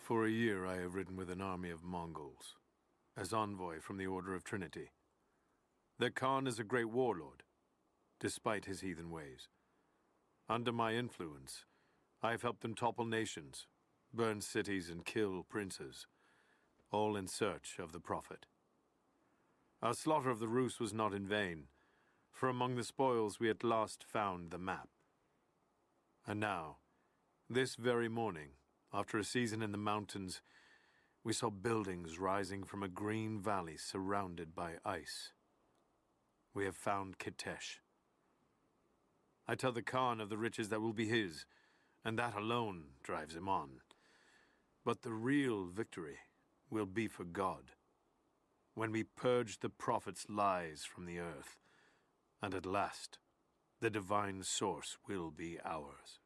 For a year I have ridden with an army of Mongols, as envoy from the Order of Trinity. Their Khan is a great warlord, despite his heathen ways. Under my influence, I have helped them topple nations, burn cities and kill princes, all in search of the Prophet. Our slaughter of the Rus was not in vain, for among the spoils we at last found the map. And now, this very morning, after a season in the mountains, we saw buildings rising from a green valley surrounded by ice. We have found Kitesh. I tell the Khan of the riches that will be his, and that alone drives him on. But the real victory will be for God, when we purge the Prophet's lies from the earth, and at last, the divine source will be ours.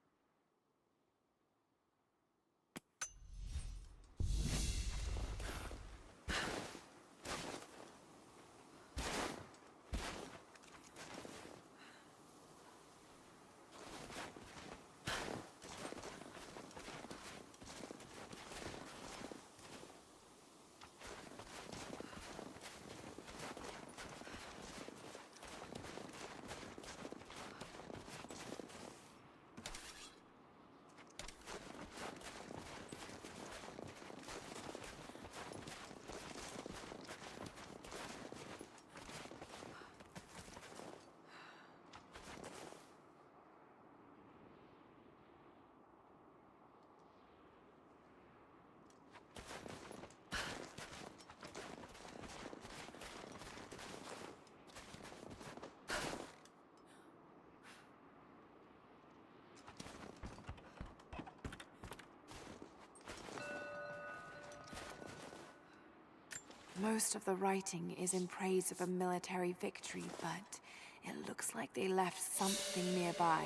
Most of the writing is in praise of a military victory, but it looks like they left something nearby.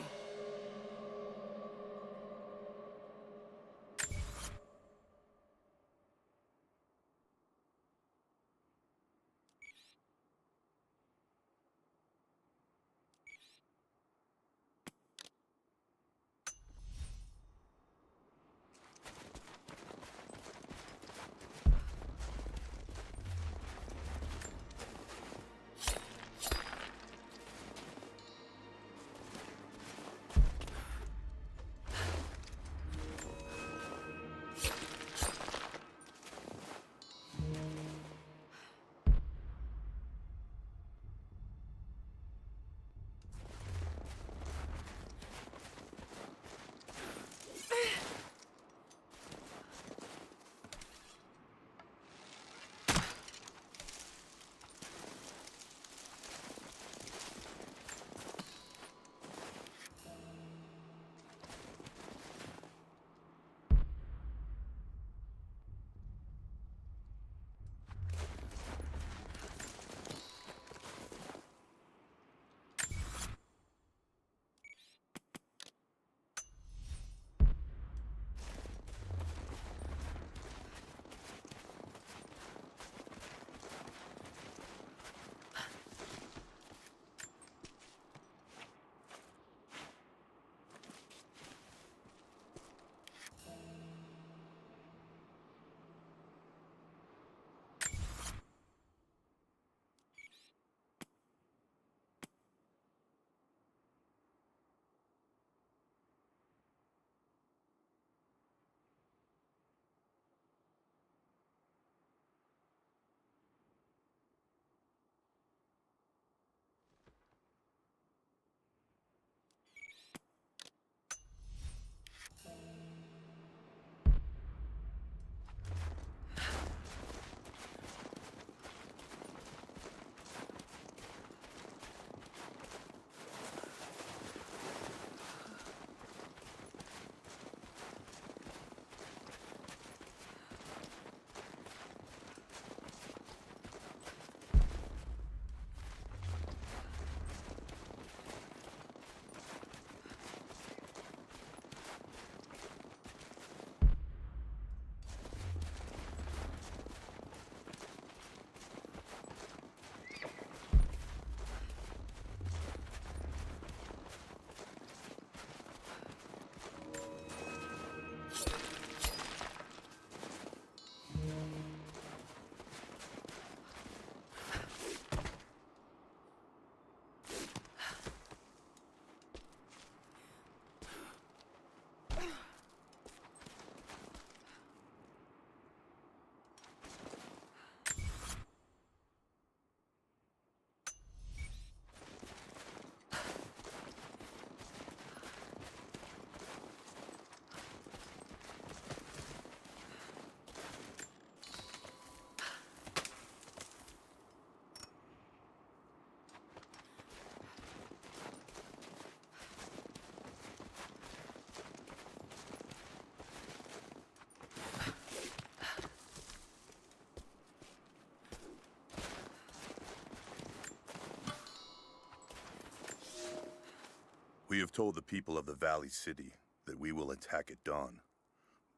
We have told the people of the Valley City that we will attack at dawn,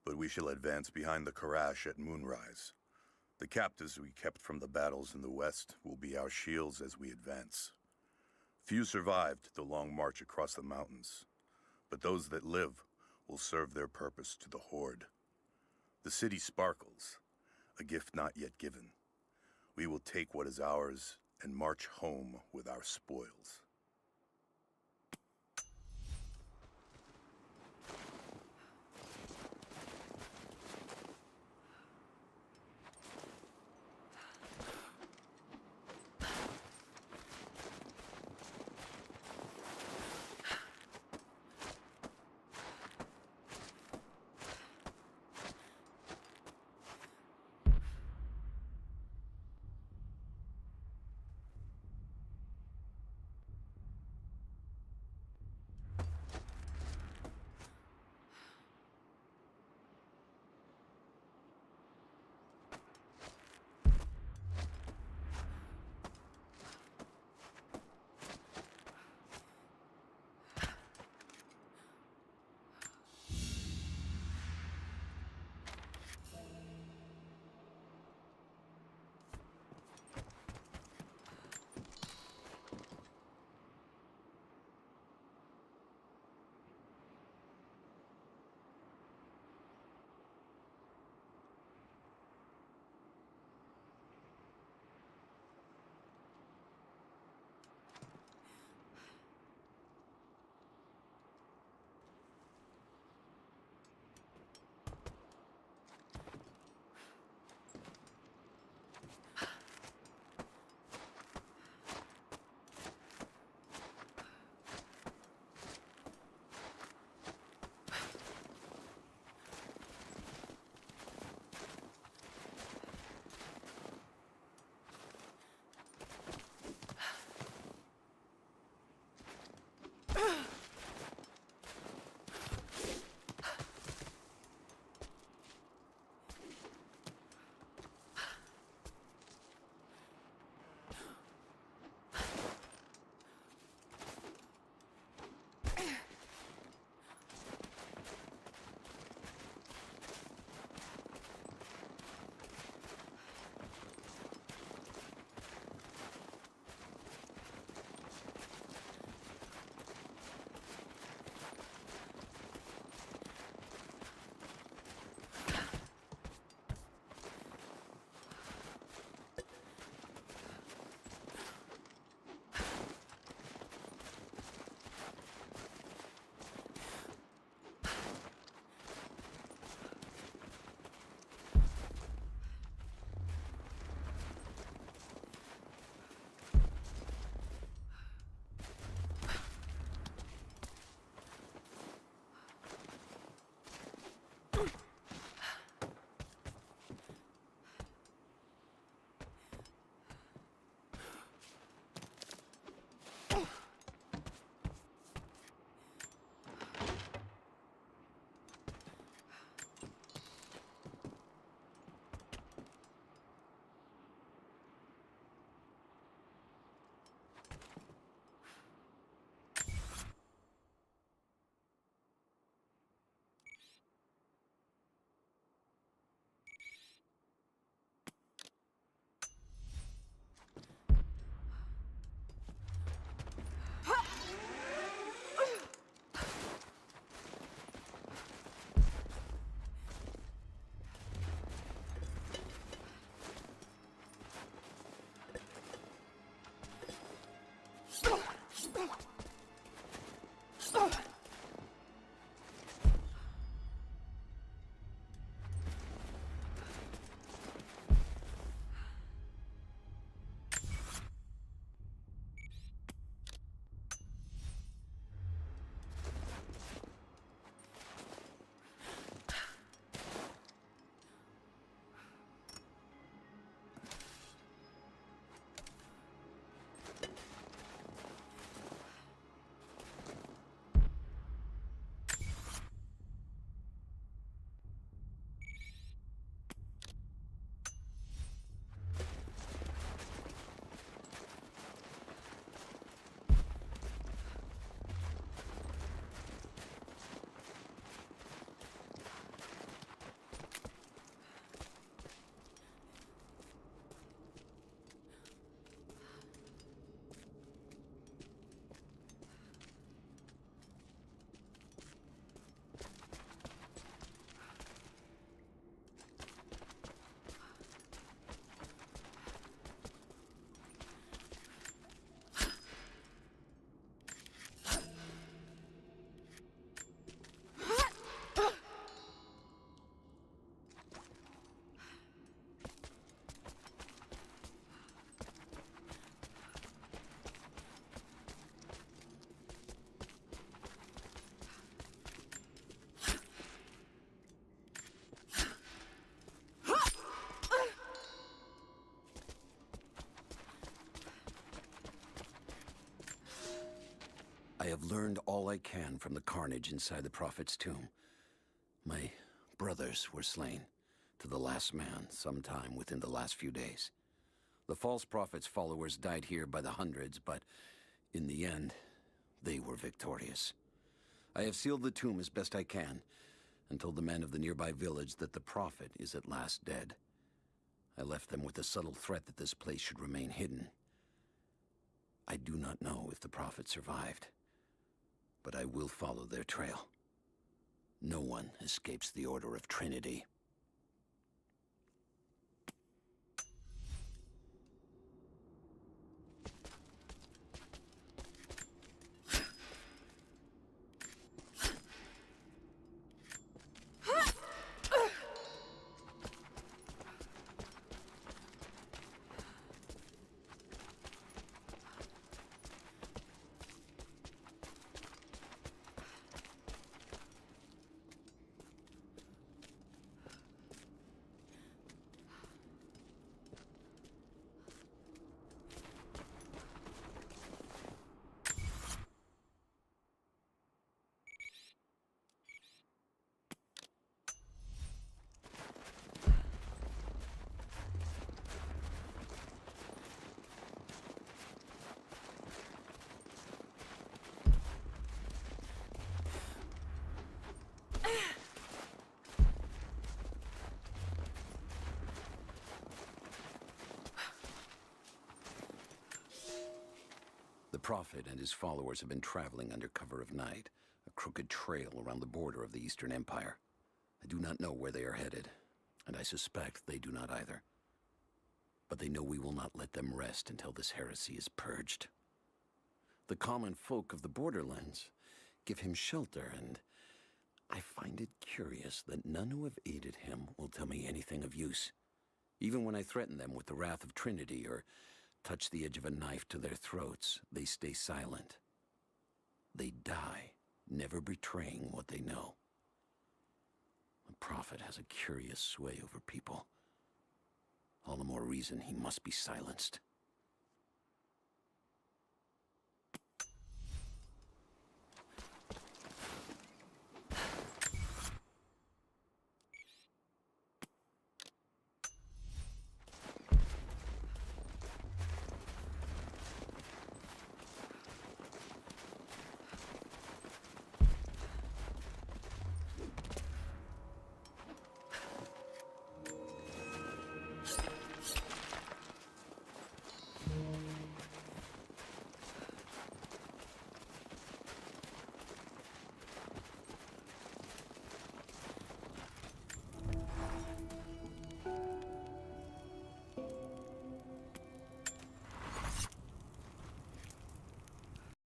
but we shall advance behind the Karash at moonrise. The captives we kept from the battles in the west will be our shields as we advance. Few survived the long march across the mountains, but those that live will serve their purpose to the Horde. The city sparkles, a gift not yet given. We will take what is ours and march home with our spoils. have learned all I can from the carnage inside the Prophet's tomb. My brothers were slain, to the last man, sometime within the last few days. The false Prophet's followers died here by the hundreds, but in the end, they were victorious. I have sealed the tomb as best I can, and told the men of the nearby village that the Prophet is at last dead. I left them with the subtle threat that this place should remain hidden. I do not know if the Prophet survived, but I will follow their trail. No one escapes the Order of Trinity. The Prophet and his followers have been traveling under cover of night, a crooked trail around the border of the Eastern Empire. I do not know where they are headed, and I suspect they do not either. But they know we will not let them rest until this heresy is purged. The common folk of the borderlands give him shelter, and I find it curious that none who have aided him will tell me anything of use. Even when I threaten them with the wrath of Trinity or touch the edge of a knife to their throats, they stay silent. They die, never betraying what they know. The Prophet has a curious sway over people. All the more reason he must be silenced.